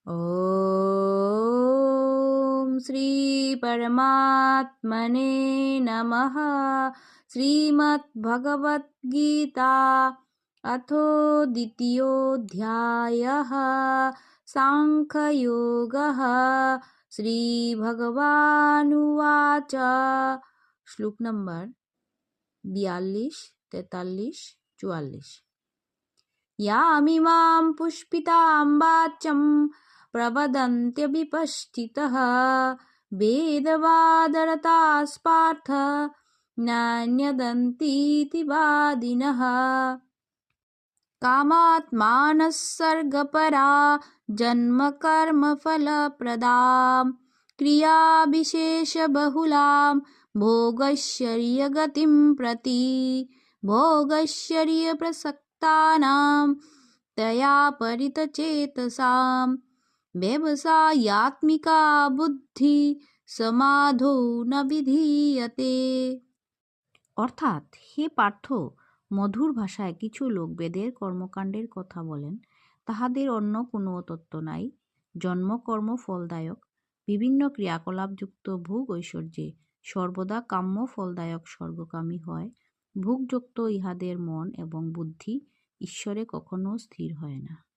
ॐ श्री परमात्मने नमः। श्रीमद्भगवद्गीता अथो द्वितीयोऽध्यायः साङ्ख्ययोगः। श्रीभगवानुवाच। श्लोक नंबर 42, 43, 44। यामिमां पुष्पितां वाचं प्रवदन्त्यविपश्चितः वेदवादरतास्पार्थ नान्यदन्तीति वादिनः। कामात्मानस्सर्गपरा जन्मकर्मफलप्रदां क्रियाविशेषबहुलां भोगैश्वर्यगतिं प्रति भोगैश्वर्यप्रसक्तानां तया परितचेतसां व्यवसायात्मिका बुद्धि समाधौ न विधीयते। অর্থাৎ, হে পার্থ, মধুর ভাষায় কিছু লোক বেদের কর্মকাণ্ডের কথা বলেন, তাহাদের অন্য কোনো তত্ত্ব নাই। জন্মকর্ম ফলদায়ক বিভিন্ন ক্রিয়াকলাপযুক্ত ভোগ ঐশ্বর্যে সর্বদা কাম্য ফলদায়ক স্বর্গকামী হয়। ভোগযুক্ত ইহাদের মন এবং বুদ্ধি ঈশ্বরে কখনো স্থির হয় না।